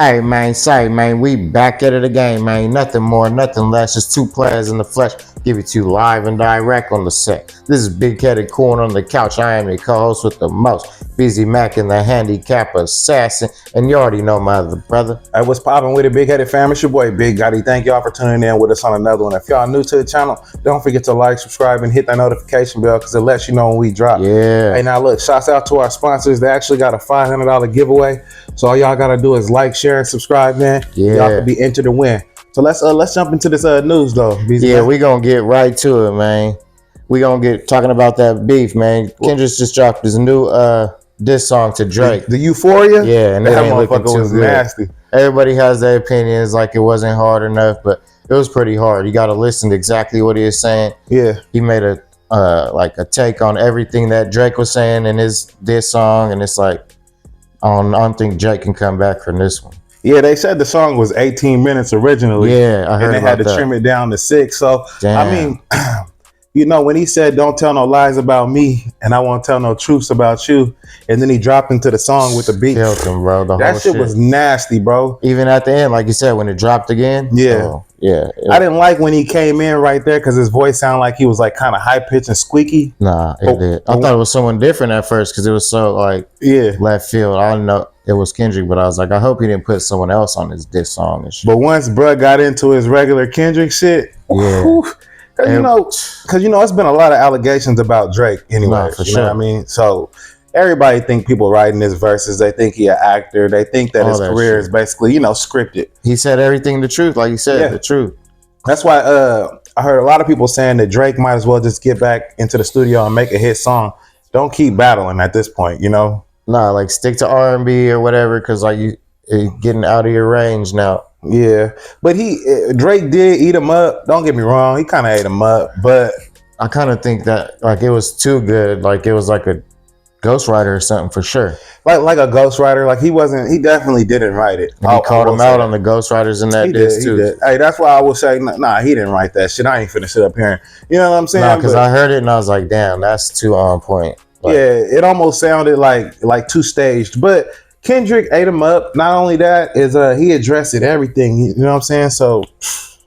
Hey man, say man, we back at it again, man. Nothing more, nothing less. Just two players in the flesh. Give it to you live and direct on the set. This is Big Headed Corn on the couch. I am your co-host with the most, Busy Mac and the handicap assassin. And you already know my other brother. Hey, what's poppin' with it, Big Headed fam? It's your boy Big Gotti. Thank y'all for tuning in with us on another one. If y'all new to the channel, don't forget to like, subscribe, and hit that notification bell because it lets you know when we drop. Yeah. Hey, now look, shouts out to our sponsors. They actually got a $500 giveaway. So all y'all gotta do is like, share, and subscribe, man. Yeah. Y'all can be entered to win. So let's jump into this news though. Yeah, we gonna get right to it, man. We gonna get talking about that beef, man. Kendrick just dropped his new diss song to Drake. The Euphoria? Yeah, and that ain't looking too was good. nasty. Everybody has their opinions, like it wasn't hard enough, but it was pretty hard. You got to listen to exactly what he was saying. Yeah, he made a take on everything that Drake was saying in his diss song, and it's like I don't think Drake can come back from this one. Yeah, they said the song was 18 minutes originally. Yeah, I heard and they had to trim it down to 6. So damn. I mean, you know, when he said, "Don't tell no lies about me, and I won't tell no truths about you," and then he dropped into the song with the beat. Killed him, bro. That shit was nasty, bro. Even at the end, like you said, when it dropped again. Yeah, I didn't like when he came in right there because his voice sounded like he was like kind of high pitched and squeaky. Nah, it did. I thought it was someone different at first because it was so like left field. I didn't know it was Kendrick, but I was like, I hope he didn't put someone else on his diss song and shit. But once bruh got into his regular Kendrick shit, Cause you know, it's been a lot of allegations about Drake anyway. Nah, for you sure. know what I mean? So everybody think people writing his verses, they think he an actor, they think that his career is basically, scripted. He said everything the truth, like you said, the truth. That's why I heard a lot of people saying that Drake might as well just get back into the studio and make a hit song. Don't keep battling at this point, you know? Nah, like stick to R&B or whatever, because like you getting out of your range now. Yeah, but Drake did eat him up. Don't get me wrong, he kind of ate him up, but I kind of think that like it was too good. Like it was like a ghostwriter or something for sure. Like a ghostwriter. Like he definitely didn't write it. And he called him out on the ghostwriters in that diss too. Did. Hey, that's why I would say, nah, he didn't write that shit. I ain't finna sit up here. You know what I'm saying? Nah, because I heard it and I was like, damn, that's too on point. Like, yeah, it almost sounded like too staged, but Kendrick ate him up. Not only that, is he addressed it, everything. You know what I'm saying? So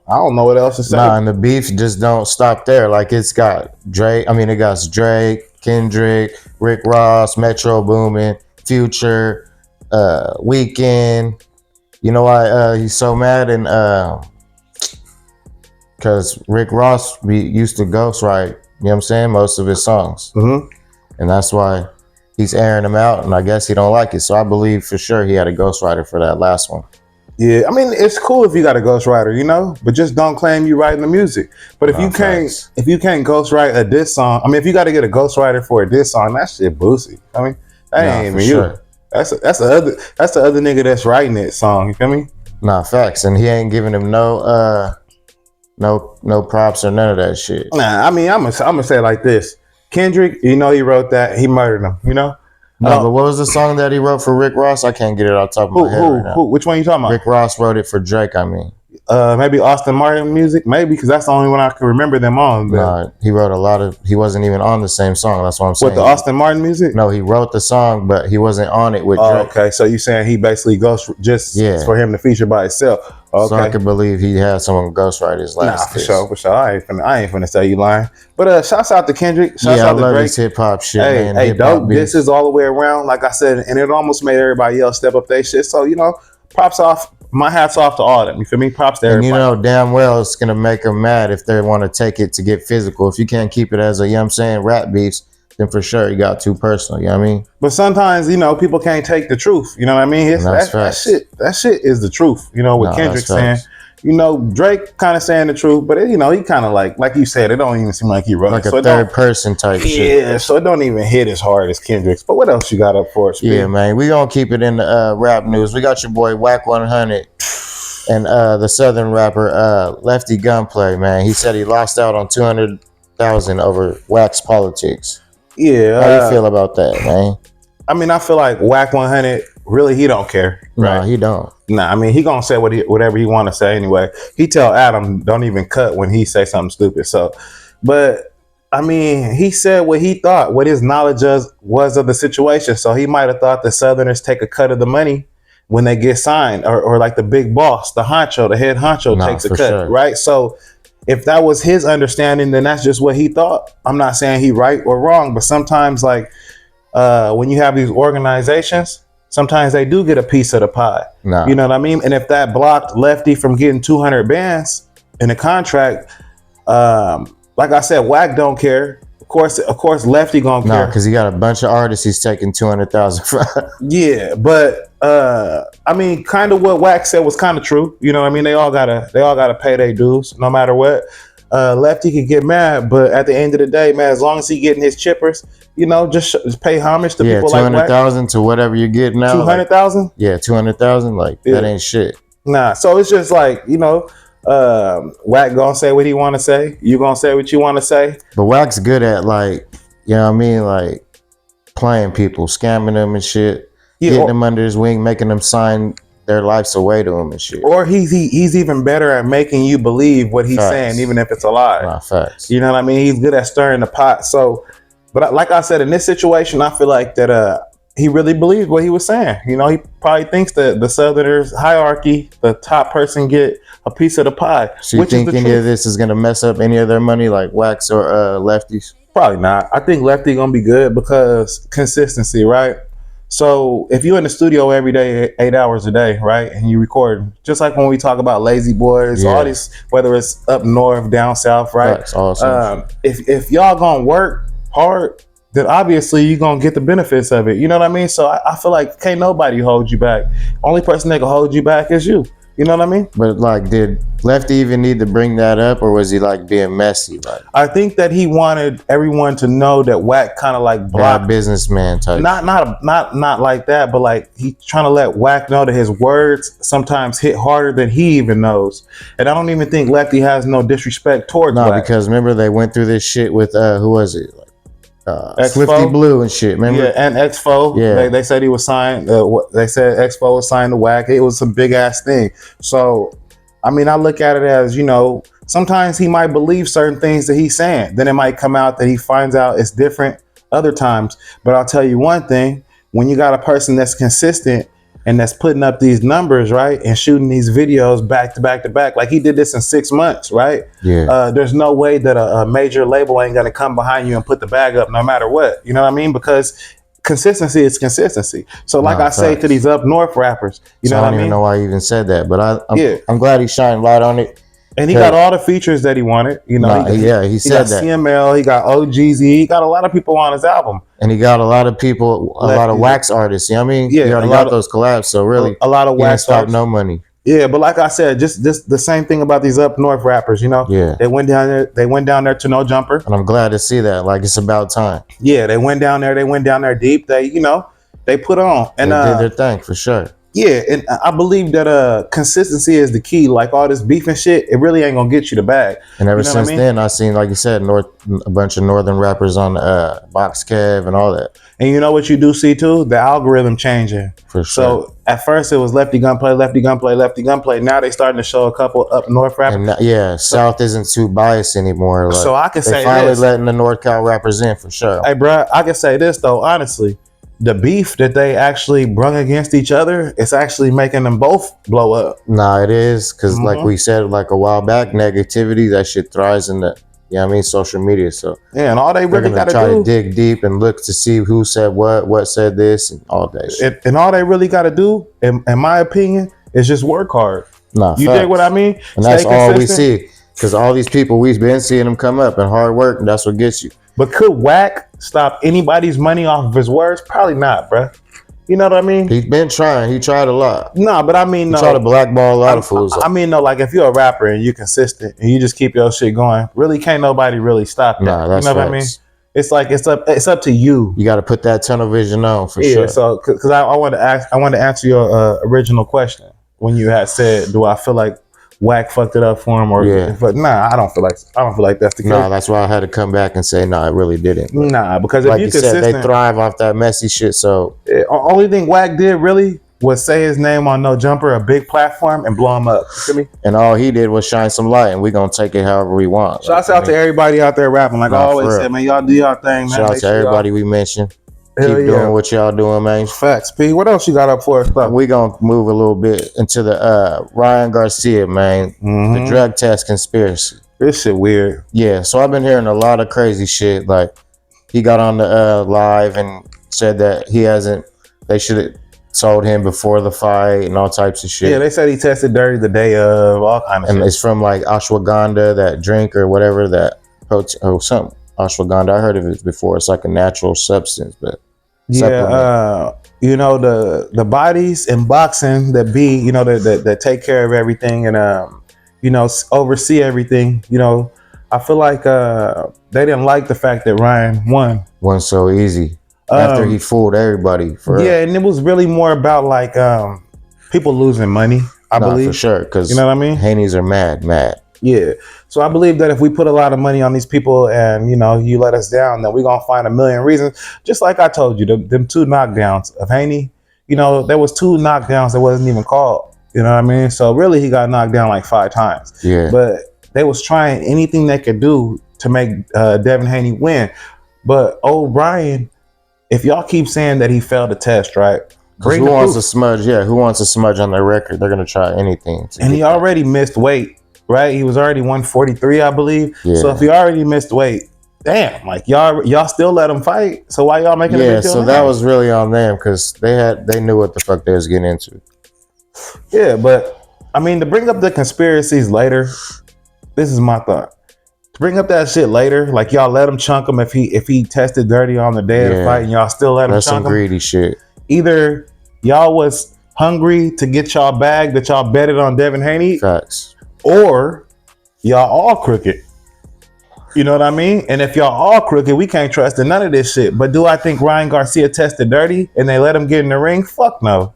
I don't know what else to say. Nah, and the beef just don't stop there. Like it got Drake, Kendrick, Rick Ross, Metro Boomin, Future, Weeknd. You know why he's so mad? And because Rick Ross used to ghostwrite, you know what I'm saying, most of his songs. Mm-hmm. And that's why he's airing them out, and I guess he don't like it. So I believe for sure he had a ghostwriter for that last one. Yeah, I mean, it's cool if you got a ghostwriter, you know, but just don't claim you writing the music. But if you can't ghostwrite a diss song, I mean, if you got to get a ghostwriter for a diss song, that shit boozy. I mean, that ain't even you. That's the other nigga that's writing that song. You feel me? Nah, facts, and he ain't giving him no props or none of that shit. Nah, I mean, I'm gonna say it like this. Kendrick, you know, he wrote that. He murdered him, you know? No, but what was the song that he wrote for Rick Ross? I can't get it off the top of my head right now. Which one you talking about? Rick Ross wrote it for Drake, I mean. Maybe Austin Martin music? Maybe, because that's the only one I can remember them on. Nah, he wrote a lot of... He wasn't even on the same song. That's what I'm saying. What, the Austin Martin music? No, he wrote the song, but he wasn't on it with Drake. Okay, so you saying he basically goes just for him to feature by himself. Okay. So I can believe he had someone ghostwrite his last for sure. I ain't finna say you lying. But shouts out to Kendrick. Shouts out to Drake. His hip-hop shit, man. Hey, dope. This is all the way around, like I said, and it almost made everybody else step up their shit. So, you know, props off. My hat's off to all them. You feel me? Props to everybody. And you know damn well it's going to make them mad if they want to take it to get physical. If you can't keep it as a, you know what I'm saying, rap beefs, then for sure you got too personal, you know what I mean? But sometimes, you know, people can't take the truth. You know what I mean? That shit is the truth. You know, what Kendrick saying. You know, Drake kind of saying the truth, but you know, he kind of like you said, it don't even seem like he wrote like it. Like a third person type shit. Yeah, so it don't even hit as hard as Kendrick's. But what else you got up for us? Yeah, man, we gonna keep it in the rap news. We got your boy Wack 100 and the Southern rapper Lefty Gunplay, man. He said he lost out on $200,000 over Wack's politics. Yeah, how you feel about that, man? I mean, I feel like Wack 100 really he don't care. Right? No, he don't. Nah, I mean, he gonna say whatever he want to say anyway. He tell Adam don't even cut when he say something stupid. So, but I mean, he said what he thought, what his knowledge was of the situation. So he might have thought the Southerners take a cut of the money when they get signed, or like the big boss, the honcho, the head honcho takes a cut, sure. right? So if that was his understanding, then that's just what he thought. I'm not saying he right or wrong, but sometimes like when you have these organizations, sometimes they do get a piece of the pie. You know what I mean? And if that blocked Lefty from getting 200 bands in a contract, like I said, Wack don't care. Of course, Lefty gonna care. Because he got a bunch of artists he's taking 200,000 from. Yeah, but I mean, kind of what Wack said was kind of true. You know what I mean? They all gotta pay their dues, no matter what. Lefty could get mad, but at the end of the day, man, as long as he getting his chippers, you know, just pay homage to people like Wack. 200,000 to whatever you're getting now. 200,000? Like, yeah, 200,000. Like that ain't shit. Nah, so it's just like, you know, Wack gonna say what he want to say. You gonna say what you want to say. But Wack's good at, like, you know what I mean, like playing people, scamming them and shit, getting them under his wing, making them sign their lives away to him and shit. Or he's even better at making you believe what he's saying, even if it's a lie. Nah, facts. You know what I mean? He's good at stirring the pot. So, but like I said, in this situation, I feel like that he really believes what he was saying. You know, he probably thinks that the Southerners hierarchy, the top person get a piece of the pie. So you think any of this is gonna mess up any of their money, like Wax or Lefties? Probably not. I think Lefty gonna be good because consistency, right? So if you're in the studio every day, 8 hours a day, right, and you record, just like when we talk about Lazy Boys, all these, whether it's up north, down south, right? That's awesome. If y'all gonna work hard, then obviously you're gonna get the benefits of it. You know what I mean? So I feel like can't nobody hold you back. Only person that can hold you back is you. You know what I mean? But like, did Lefty even need to bring that up, or was he like being messy? Like, I think that he wanted everyone to know that Wack kind of like blocked businessman type. Not like that, but like he's trying to let Wack know that his words sometimes hit harder than he even knows. And I don't even think Lefty has no disrespect towards Wack. Because remember they went through this shit with who was it? Swifty Blue and shit, remember? Yeah, and Expo. Yeah, they said he was signed. They said Expo was signed to Wack. It was some big ass thing. So, I mean, I look at it as, you know, sometimes he might believe certain things that he's saying. Then it might come out that he finds out it's different other times. But I'll tell you one thing: when you got a person that's consistent and that's putting up these numbers, right, and shooting these videos back to back to back, like he did this in 6 months, right? Yeah. There's no way that a major label ain't gonna come behind you and put the bag up no matter what. You know what I mean? Because consistency is consistency. So like I say to these up north rappers, you know what I mean? I don't even know why you even said that, but I'm glad he shined light on it. And he got all the features that he wanted. You know, he said that. CML, he got OGZ, he got a lot of people on his album. And he got a lot of people, a lot of Wax artists. You know what I mean? Yeah, he already got those collabs, so really, a lot of Wax artists. No money. Yeah, but like I said, just the same thing about these up north rappers, you know? Yeah. They went down there to No Jumper. And I'm glad to see that. Like, it's about time. Yeah, they went down there deep. They, you know, they put on. And they did their thing, for sure. Yeah, and I believe that consistency is the key. Like all this beef and shit, it really ain't gonna get you the bag. And ever since then, I seen, like you said, a bunch of northern rappers on Box Kev and all that. And you know what you do see too? The algorithm changing. For sure. So at first it was Lefty Gunplay, Lefty Gunplay, Lefty Gunplay. Now they starting to show a couple up north rappers. And South isn't too biased anymore. Like, so I can say finally this. letting the North Cal rappers in, for sure. Hey, bro, I can say this though, honestly. The beef that they actually brung against each other, it's actually making them both blow up. Nah, it is. Because like we said like a while back, negativity, that shit thrives in the, you know what I mean, social media. So yeah, and all they really got to try to dig deep and look to see who said what said this, and all that shit. And all they really got to do, in my opinion, is just work hard. Nah, you dig what I mean? And that's all we see. Because all these people, we've been seeing them come up, and hard work, and that's what gets you. But could Wack stop anybody's money off of his words? Probably not, bro. You know what I mean? He's been trying. He tried a lot. No, but I mean, he tried to blackball a lot of fools. I mean, no, like if you're a rapper and you're consistent and you just keep your shit going, really can't nobody really stop that. Nah, that's you know what I mean? It's like it's up to you. You got to put that tunnel vision on for sure. So because I wanted to answer your original question when you had said, do I feel like Wack fucked it up for him, or nah, I don't feel like that's the case. Nah, that's why I had to come back and say, nah, it really didn't. But nah, because like if you said, they thrive off that messy shit. So only thing Wack did really was say his name on No Jumper, a big platform, and blow him up. You feel me? And all he did was shine some light, and we're gonna take it however we want. Shouts out to everybody out there rapping. Like I always said, man, y'all do y'all thing, man. Shout out to everybody we mentioned. Keep doing what y'all doing, man. Facts, P. What else you got up for us, though? We gonna move a little bit into the Ryan Garcia, man. The drug test conspiracy. This shit weird. Yeah, so I've been hearing a lot of crazy shit. Like, he got on the live and said that they should have sold him before the fight and all types of shit. Yeah, they said he tested dirty the day of, all kind of shit. And it's from like ashwagandha, that drink or whatever, that something. Ashwagandha, I heard of it before. It's like a natural substance, but you know, the bodies in boxing that be, you know, that take care of everything and you know, oversee everything. You know, I feel like they didn't like the fact that Ryan won so easy after he fooled everybody. And it was really more about like people losing money. I believe for sure, because you know what I mean. Haney's are mad. Yeah, so I believe that if we put a lot of money on these people and, you know, you let us down, then we're going to find a million reasons. Just like I told you, them 2 knockdowns of Haney, you know, there was 2 knockdowns that wasn't even called. You know what I mean? So really, he got knocked down like 5 times. Yeah. But they was trying anything they could do to make Devin Haney win. But O'Brien, if y'all keep saying that he failed the test, right? Who wants to smudge? Yeah, who wants to smudge on their record? They're going to try anything. And he already missed weight. Right, he was already 143, I believe. Yeah. So if he already missed weight, damn, like y'all still let him fight. So why y'all making a big deal? So that was really on them because they knew what the fuck they was getting into. Yeah, but I mean, to bring up the conspiracies later, this is my thought. To bring up that shit later, like y'all let him chunk him if he tested dirty on the day of the fight, and y'all still let him chunk him. That's some greedy shit. Either y'all was hungry to get y'all bag that y'all betted on Devin Haney. Facts. Or y'all all crooked. You know what I mean? And if y'all all crooked, we can't trust in none of this shit. But do I think Ryan Garcia tested dirty and they let him get in the ring? Fuck no.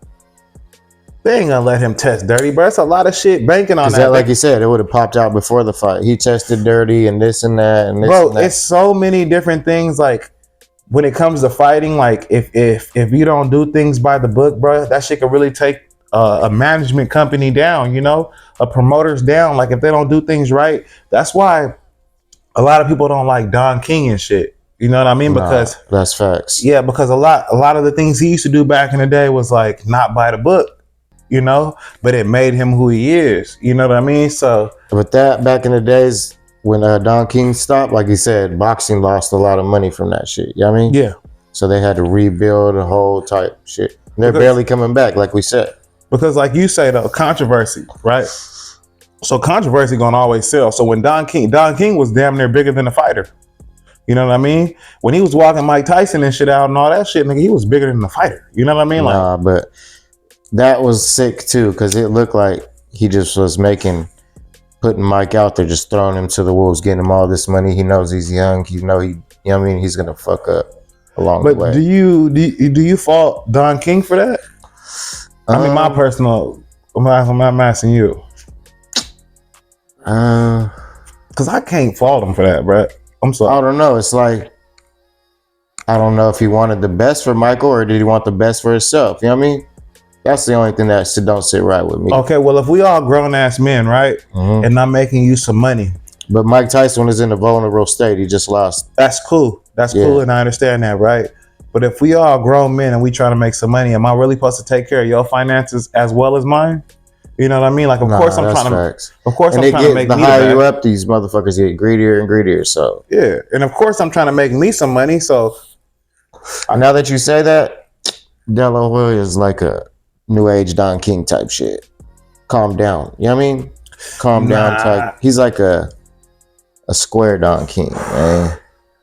They ain't gonna let him test dirty, bro. It's a lot of shit banking on that. Like you said, it would have popped out before the fight. He tested dirty and this and that and this bro, and that. It's so many different things. Like when it comes to fighting, like if you don't do things by the book, bro, that shit could really take a management company down, you know, a promoter's down. Like if they don't do things right, that's why a lot of people don't like Don King and shit. You know what I mean? Because that's facts. Yeah, because a lot of the things he used to do back in the day was like not by the book, you know, but it made him who he is. You know what I mean? So, but that back in the days when Don King stopped, like you said, boxing lost a lot of money from that shit. You know what I mean? Yeah. So they had to rebuild a whole type shit. And they're barely coming back, like we said. Because like you say, though, controversy, right? So controversy gonna always sell. So when Don King was damn near bigger than a fighter. You know what I mean? When he was walking Mike Tyson and shit out and all that shit, nigga, he was bigger than the fighter. You know what I mean? Nah, but that was sick too, because it looked like he just was putting Mike out there, just throwing him to the wolves, getting him all this money. He knows he's young. You know what I mean? He's gonna fuck up along the way. But do you fault Don King for that? I mean, my personal, I'm asking you. Because I can't fault him for that, bro. I'm sorry. I don't know. It's like, I don't know if he wanted the best for Michael or did he want the best for himself. You know what I mean? That's the only thing that don't sit right with me. Okay, well, if we all grown-ass men, right, and I'm making you some money. But Mike Tyson is in a vulnerable state. He just lost. That's cool. That's cool, and I understand that, right? But if we all grown men and we trying to make some money, am I really supposed to take care of your finances as well as mine? You know what I mean? Like, of course I'm trying to make the higher you up, these motherfuckers get greedier and greedier. So yeah, and of course I'm trying to make me some money. So now that you say that, De La Hoya is like a new age Don King type shit. Calm down. You know what I mean? Calm down type. He's like a square Don King, man.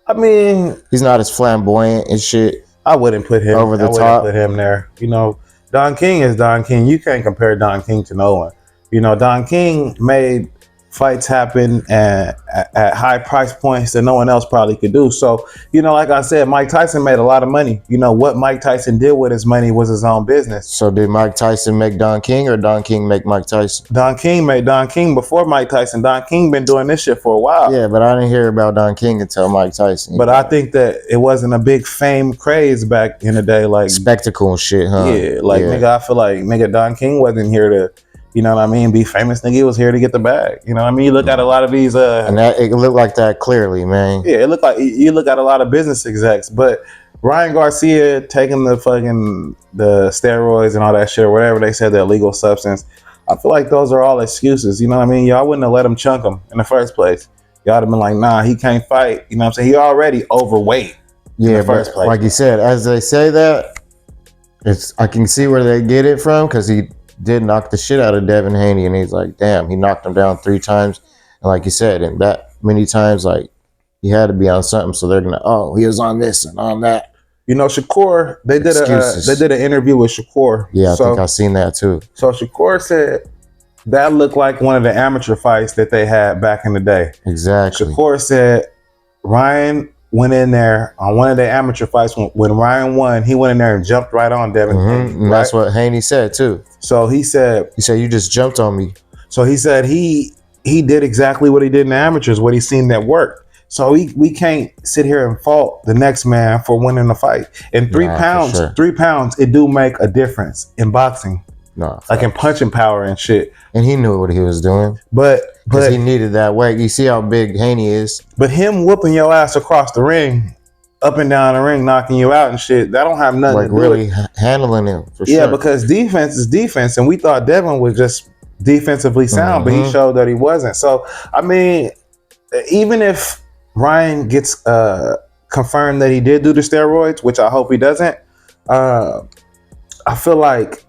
I mean, he's not as flamboyant and shit. I wouldn't put him over the top. Put him there. You know, Don King is Don King. You can't compare Don King to no one. You know, Don King made fights happen at high price points that no one else probably could do. So, you know, like I said, Mike Tyson made a lot of money. You know, what Mike Tyson did with his money was his own business. So did Mike Tyson make Don King or Don King make Mike Tyson? Don King made Don King before Mike Tyson. Don King been doing this shit for a while. Yeah, but I didn't hear about Don King until Mike Tyson. But I think that it wasn't a big fame craze back in the day. Like spectacle and shit, huh? Yeah, like nigga, I feel like nigga Don King wasn't here to, you know what I mean, be famous. Nigga, he was here to get the bag. You know what I mean? You look at a lot of these and that it looked like that clearly, man. Yeah, it looked like you look at a lot of business execs, but Ryan Garcia taking the steroids and all that shit, or whatever they said, the illegal substance. I feel like those are all excuses. You know what I mean? Y'all wouldn't have let him chunk him in the first place. Y'all have been like, nah, he can't fight. You know what I'm saying? He already overweight in the first place. Like you said, as they say that, I can see where they get it from, because he did knock the shit out of Devin Haney, and he's like, damn, he knocked him down 3 times. And like you said, and that many times, like, he had to be on something, so they're gonna, he was on this and on that. You know, Shakur, they did an interview with Shakur. Yeah, I think I've seen that too. So Shakur said that looked like one of the amateur fights that they had back in the day. Exactly. Shakur said Ryan went in there on one of the amateur fights. When Ryan won, he went in there and jumped right on Devin Haney. And that's what Haney said too. So he said, you just jumped on me. So he said he did exactly what he did in the amateurs, what he seen that worked. So we can't sit here and fault the next man for winning the fight. And 3 pounds, sure. 3 pounds, it do make a difference in boxing. No, like in punching power and shit. And he knew what he was doing. But he needed that weight. You see how big Haney is. But him whooping your ass across the ring, up and down the ring, knocking you out and shit, that don't have nothing to do really handling him for sure. Yeah, because defense is defense, and we thought Devin was just defensively sound, but he showed that he wasn't. So I mean, even if Ryan gets confirmed that he did do the steroids, which I hope he doesn't, I feel like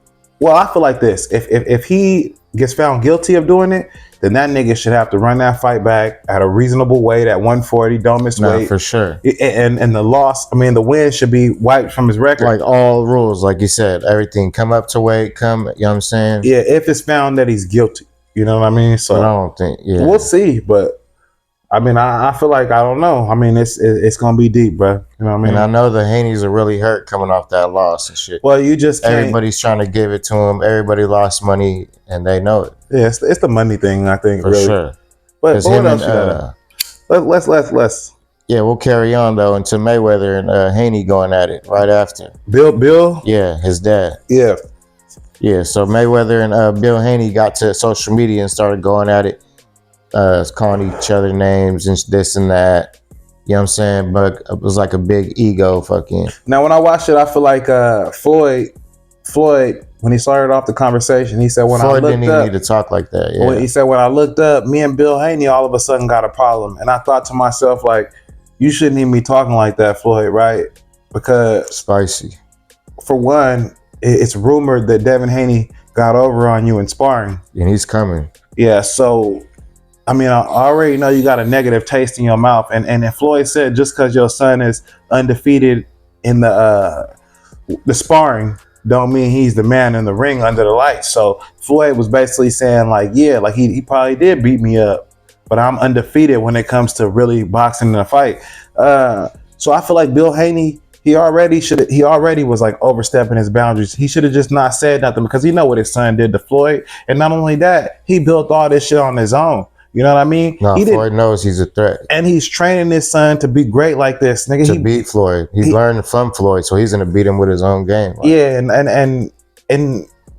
this. If he gets found guilty of doing it, then that nigga should have to run that fight back at a reasonable weight at 140. Don't miss weight. For sure. And the loss, I mean, the win should be wiped from his record. Like all rules, like you said, everything come up to weight, you know what I'm saying? Yeah, if it's found that he's guilty. You know what I mean? So but I don't think, we'll see, but I mean, I feel like, I don't know. I mean, it's gonna be deep, bro. You know what I mean? And I know the Haneys are really hurt coming off that loss and shit. Well, you just everybody's trying to give it to him. Everybody lost money, and they know it. Yeah, it's the money thing, I think, for really. sure. But what else you got? Let's. Yeah, we'll carry on though into Mayweather and Haney going at it right after. Bill. Yeah, his dad. Yeah. So Mayweather and Bill Haney got to social media and started going at it. Calling each other names and this and that. You know what I'm saying? But it was like a big ego fucking. Now, when I watched it, I feel like Floyd, when he started off the conversation, he said, Floyd didn't even need to talk like that. Yeah. He said, when I looked up, me and Bill Haney all of a sudden got a problem. And I thought to myself, like, you shouldn't even be talking like that, Floyd, right? Because spicy. For one, it's rumored that Devin Haney got over on you in sparring. And he's coming. Yeah, so I mean, I already know you got a negative taste in your mouth. And Floyd said just because your son is undefeated in the sparring don't mean he's the man in the ring under the lights. So Floyd was basically saying like, yeah, like he probably did beat me up, but I'm undefeated when it comes to really boxing in a fight. So I feel like Bill Haney, he already was like overstepping his boundaries. He should have just not said nothing, because he know what his son did to Floyd. And not only that, he built all this shit on his own. You know what I mean? No, Floyd knows he's a threat. And he's training his son to be great like this. Nigga, to beat Floyd. He learned from Floyd, so he's going to beat him with his own game. Like. Yeah, and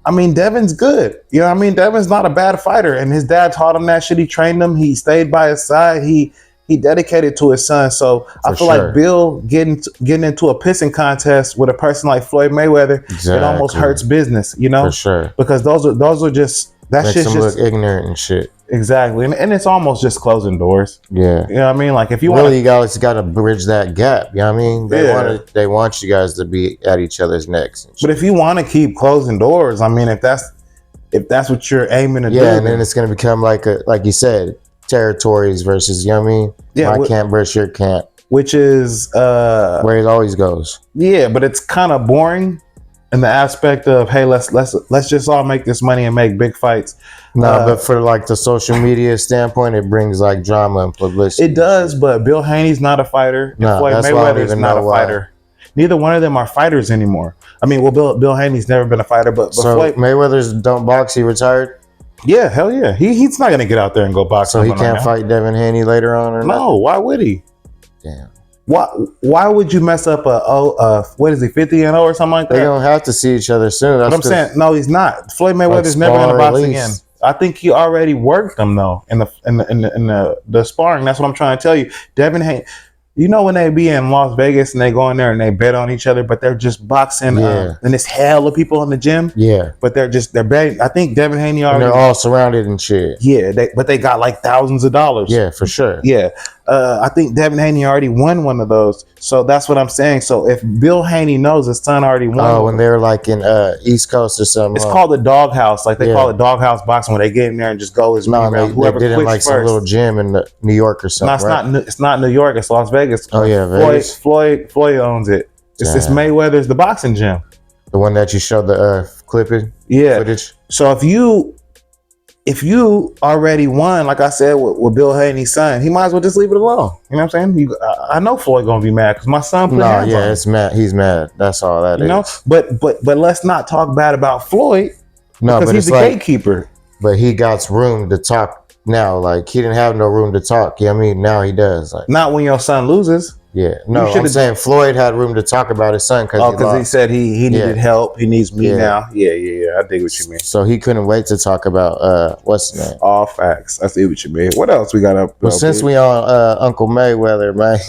I mean, Devin's good. You know what I mean? Devin's not a bad fighter. And his dad taught him that shit. He trained him. He stayed by his side. He dedicated to his son. So I feel like Bill getting into a pissing contest with a person like Floyd Mayweather, it almost hurts business, you know? For sure. Because those are just, that makes shit's them just look ignorant and shit. Exactly. And it's almost just closing doors. Yeah. You know what I mean? Like if you you guys got to bridge that gap. You know what I mean? They want you guys to be at each other's necks. But if you want to keep closing doors, I mean, if that's what you're aiming to do. Yeah, and then it's going to become like you said, territories versus, you know what I mean? Yeah, my camp versus your camp. Which is where it always goes. Yeah, but it's kind of boring in the aspect of, hey, let's just all make this money and make big fights. No, but for like the social media standpoint, it brings like drama and publicity. It does, but Bill Haney's not a fighter. No, Floyd Mayweather's not a fighter. Neither one of them are fighters anymore. I mean, well, Bill Haney's never been a fighter, but so Floyd, Mayweather's don't box. He retired. Yeah, hell yeah. He's not gonna get out there and go box. So he can't fight Devin Haney later on, or no? Why would he? Damn. Why would you mess up what is he, 50-0 or something like that? They don't have to see each other soon. That's what I'm saying. No, he's not. Floyd Mayweather's never gonna box again. I think he already worked them though in the sparring. That's what I'm trying to tell you. Devin Haney. You know when they be in Las Vegas and they go in there and they bet on each other, but they're just boxing, and it's hell of people in the gym. Yeah, but they're betting. I think Devin Haney already. And they're all surrounded and shit. Yeah, but they got like thousands of dollars. Yeah, for sure. Yeah, I think Devin Haney already won one of those. So that's what I'm saying. So if Bill Haney knows his son already won, when they're like in East Coast or something, it's called the doghouse. Like they call it doghouse boxing, when they get in there and just go as many rounds. Whoever they did it like first. some little gym in New York or something. No, it's not New York. It's Las Vegas. Oh yeah, Vegas. Floyd owns it. It's Mayweather's the boxing gym. The one that you showed the clipping footage. So if you already won, like I said, with Bill Haney's son, he might as well just leave it alone. You know what I'm saying? I know Floyd gonna be mad because my son put hands on him. It's mad. He's mad. That's all that is. You know, but let's not talk bad about Floyd. No, because but he's the gatekeeper. But he got room to talk now. Like he didn't have no room to talk. Yeah, I mean now he does. Like not when your son loses. Yeah, no, I'm saying Floyd had room to talk about his son because he said he needed help. He needs me now. Yeah. I dig what you mean. So he couldn't wait to talk about what's the name? All facts. I see what you mean. What else we got up? Well, since we on Uncle Mayweather, man,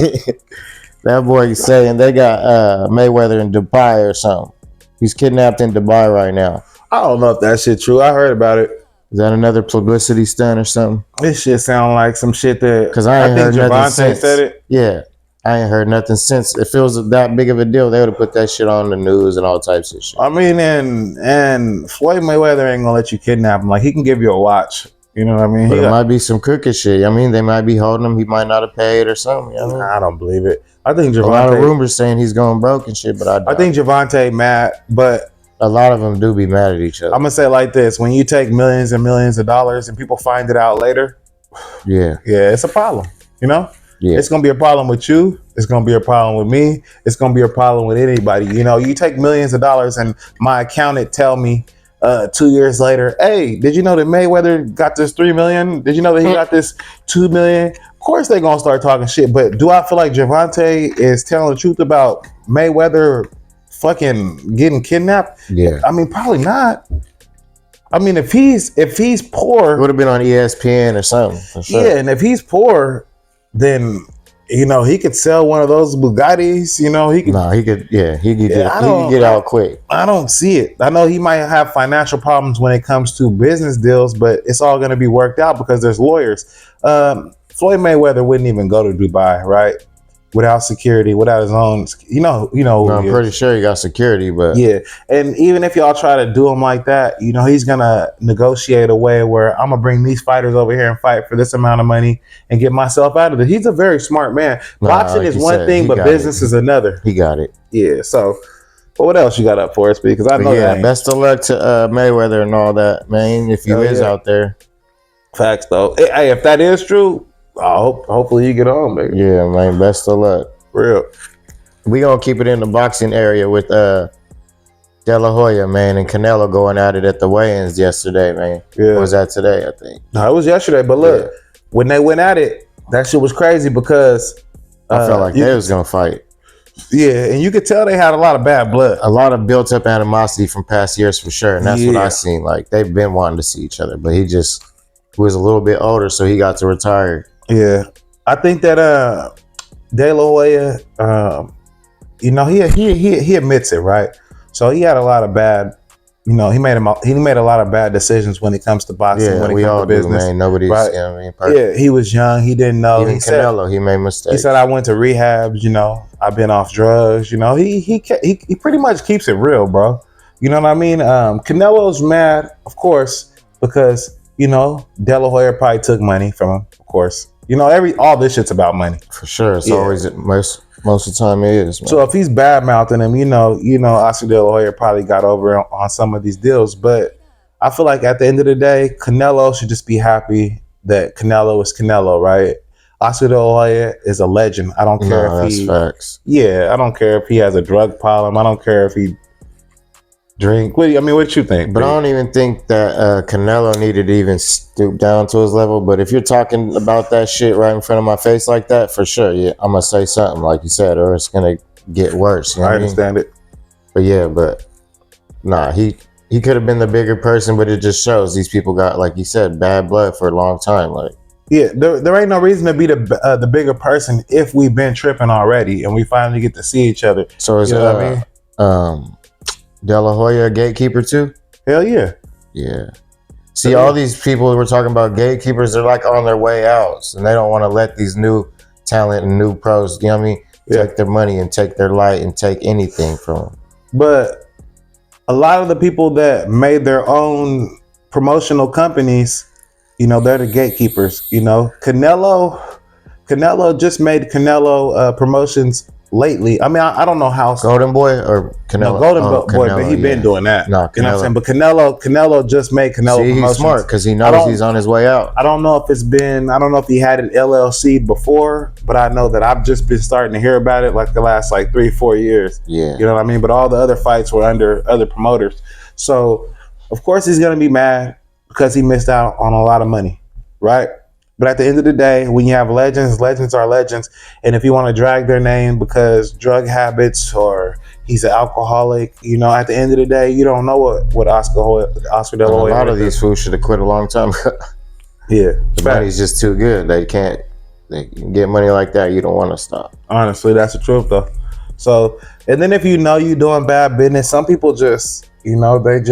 that boy saying they got Mayweather in Dubai or something. He's kidnapped in Dubai right now. I don't know if that shit true. I heard about it. Is that another publicity stunt or something? This shit sound like some shit that because I think Javante said it. Yeah. I ain't heard nothing since. If it was that big of a deal, they would have put that shit on the news and all types of shit. I mean, and Floyd Mayweather ain't gonna let you kidnap him. Like he can give you a watch. You know what I mean? But it might be some crooked shit. I mean, they might be holding him. He might not have paid or something. You know? I don't believe it. I think Javante, a lot of rumors saying he's going broke and shit, but I think Javante mad, but a lot of them do be mad at each other. I'm gonna say it like this: when you take millions and millions of dollars and people find it out later, yeah, it's a problem. You know? Yeah. It's going to be a problem with you. It's going to be a problem with me. It's going to be a problem with anybody. You know, you take millions of dollars and my accountant tell me 2 years later, hey, did you know that Mayweather got this $3 million? Did you know that he got this $2 million? Of course they're going to start talking shit. But do I feel like Javante is telling the truth about Mayweather fucking getting kidnapped? Yeah. I mean, probably not. I mean, if he's poor, it would have been on ESPN or something. For sure. Yeah, and if he's poor, then you know he could sell one of those Bugattis. You know he could. No, he could. Yeah, he could get out quick. I don't see it. I know he might have financial problems when it comes to business deals, but it's all going to be worked out because there's lawyers. Floyd Mayweather wouldn't even go to Dubai, right? Without security, without his own, you know. No, I'm pretty sure he got security, but yeah. And even if y'all try to do him like that, you know, he's gonna negotiate a way where I'm gonna bring these fighters over here and fight for this amount of money and get myself out of it. He's a very smart man. Boxing is one thing, but business is another. He got it. Yeah. So, but what else you got up for us? Because I know. Yeah. Best of luck to Mayweather and all that, man. If you is out there. Facts though. Hey, if that is true. Hopefully you get on, baby. Yeah, man. Best of luck. Real. We gonna keep it in the boxing area with De La Hoya, man, and Canelo going at it at the weigh-ins yesterday, man. Yeah. Or was that today, I think? No, it was yesterday. But look, when they went at it, that shit was crazy because I felt like they was gonna fight. Yeah, and you could tell they had a lot of bad blood. A lot of built-up animosity from past years for sure. And that's what I seen. Like they've been wanting to see each other, but he was a little bit older, so he got to retire. Yeah, I think that De La Hoya, you know, he admits it, right? So he had a lot of bad, you know, he made a lot of bad decisions when it comes to boxing. Yeah, when it we comes all to business. Do, man. Nobody's, right? You know what I mean, perfect. Yeah, he was young. He didn't know. Even Canelo, he made mistakes. He said, "I went to rehab. You know, I've been off drugs. You know, he pretty much keeps it real, bro. You know what I mean? Canelo's mad, of course, because you know De La Hoya probably took money from him, of course." You know, all this shit's about money. For sure. It's always, most of the time it is. Man. So if he's bad mouthing him, you know, Oscar De La Hoya probably got over on some of these deals. But I feel like at the end of the day, Canelo should just be happy that Canelo is Canelo, right? Oscar De La Hoya is a legend. I don't care if facts. Yeah, I don't care if he has a drug problem. I don't care if he drink. What you think? But I don't even think that Canelo needed to even stoop down to his level. But if you're talking about that shit right in front of my face like that, for sure, yeah, I'm gonna say something like you said, or it's gonna get worse. You know I understand it. But yeah, nah, he could have been the bigger person, but it just shows these people got, like you said, bad blood for a long time. Like Yeah, there ain't no reason to be the bigger person if we've been tripping already and we finally get to see each other. So is You know what I mean? De La Hoya a gatekeeper too? Hell yeah. Yeah. See, all these people we're talking about gatekeepers, they're like on their way out, and they don't want to let these new talent and new pros, you know what I mean, take their money and take their light and take anything from them. But a lot of the people that made their own promotional companies, you know, they're the gatekeepers. You know, Canelo just made Canelo promotions lately. I mean, I don't know how. Golden Boy or Canelo? No, Golden Boy, but he been doing that. No, Canelo. You know what I'm saying? But Canelo just made Canelo promotions. He's smart because he knows he's on his way out. I don't know if he had an LLC before, but I know that I've just been starting to hear about it like the last 3-4 years. Yeah. You know what I mean? But all the other fights were under other promoters. So, of course, he's going to be mad because he missed out on a lot of money, right? But at the end of the day, when you have legends, legends are legends. And if you want to drag their name because drug habits or he's an alcoholic, you know, at the end of the day, you don't know what Oscar De La Hoya. A lot of these fools should have quit a long time ago. Yeah. The money's just too good. They can get money like that. You don't want to stop. Honestly, that's the truth, though. So, and then if you know you're doing bad business, some people just, you know, they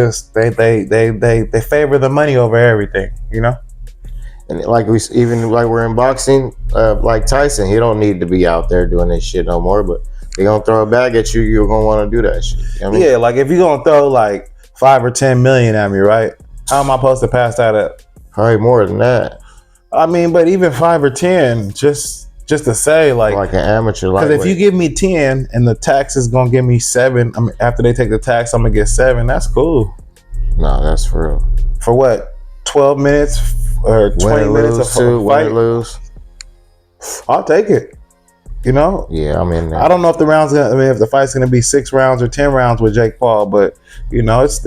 favor the money over everything, you know? And like we're in boxing, like Tyson, he don't need to be out there doing this shit no more. But they gonna throw a bag at you, you're gonna want to do that shit. You know what I mean? Yeah, like if you're gonna throw like 5 or 10 million at me, right? How am I supposed to pass that up? Probably more than that. I mean, but even 5 or 10, just to say like an amateur. Because if you give me 10 and the tax is gonna give me 7, I mean, after they take the tax, I'm gonna get 7. That's cool. No, that's for real. For what? 12 minutes or 20 minutes of fight? Win or lose. I'll take it. You know? Yeah, I'm in there. I don't know if if the fight's gonna be 6 rounds or 10 rounds with Jake Paul, but you know, it's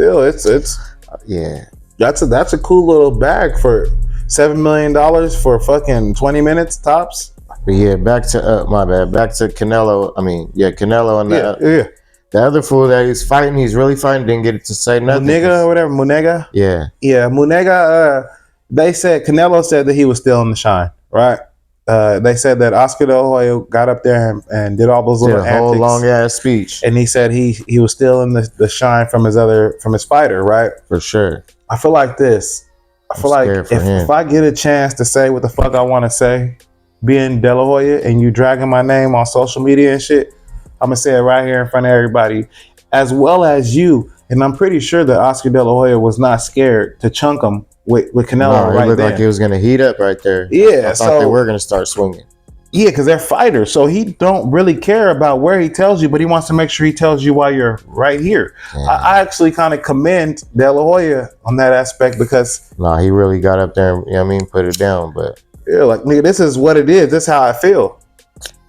yeah. That's a cool little bag for $7 million for fucking 20 minutes tops. But yeah, back to my bad. Back to Canelo. I mean, Canelo and the other fool that he's fighting. He's really fighting. Didn't get to say nothing. Munega or whatever. Munega. Yeah. Yeah, Munega. Canelo said that he was still in the shine, right? They said that Oscar De La Hoya got up there and did all those little whole long ass speech, and he said he was still in the shine from his fighter, right? For sure. I feel like this. I feel like if I get a chance to say what the fuck I want to say, being De La Hoya, and you dragging my name on social media and shit, I'm gonna say it right here in front of everybody, as well as you. And I'm pretty sure that Oscar De La Hoya was not scared to chunk him with Canelo right there. It looked like he was gonna heat up right there. Yeah, I thought they were gonna start swinging. Yeah, because they're fighters, so he don't really care about where he tells you, but he wants to make sure he tells you while you're right here. Yeah. I actually kind of commend De La Hoya on that aspect because he really got up there and, you know what I mean, put it down. But yeah, like, nigga, this is what it is. This is how I feel.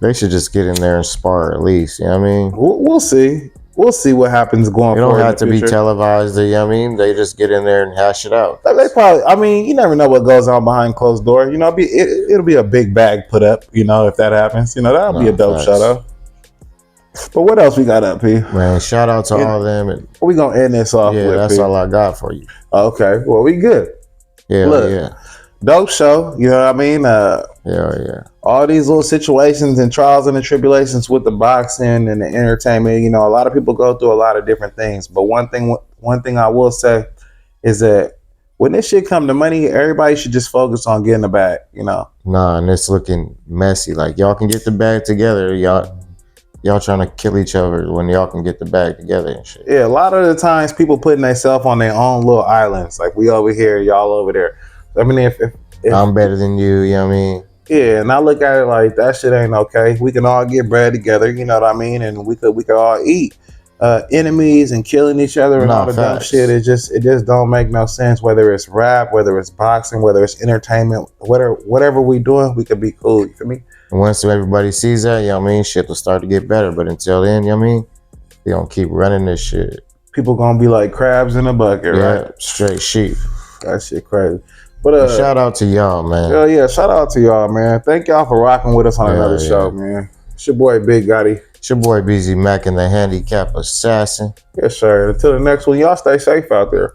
They should just get in there and spar at least. You know what I mean? We'll see. We'll see what happens going forward. It don't have to be televised. You know what I mean? They just get in there and hash it out. They probably, I mean, you never know what goes on behind closed doors. You know, it'll be a big bag put up, you know, if that happens. You know, that'll be a dope show, though. But what else we got up here? Man, shout out to all of them. We going to end this off with, that's all I got for you. Okay. Well, we good. Yeah, Look, dope show. You know what I mean? Yeah. All these little situations and trials and tribulations with the boxing and the entertainment. You know, a lot of people go through a lot of different things. But one thing I will say is that when this shit come to money, everybody should just focus on getting the bag. You know. Nah, and it's looking messy. Like y'all can get the bag together. Y'all trying to kill each other when y'all can get the bag together and shit. Yeah, a lot of the times people putting themselves on their own little islands. Like we over here, y'all over there. I mean, if I'm better than you, you know what I mean? Yeah, and I look at it like that shit ain't okay. We can all get bread together, you know what I mean? And we could all eat. Enemies and killing each other and all the dumb shit. It just don't make no sense. Whether it's rap, whether it's boxing, whether it's entertainment, whatever we doing, we could be cool. You feel me? And once everybody sees that, you know what I mean, shit will start to get better. But until then, you know what I mean, they gonna keep running this shit. People gonna be like crabs in a bucket, right? Straight sheep. That shit crazy. But shout out to y'all, man. Hell yeah, shout out to y'all, man. Thank y'all for rocking with us on another show, man. It's your boy Big Gotti. It's your boy BZ Mac and the Handicap Assassin. Yes, sir. Until the next one, y'all stay safe out there.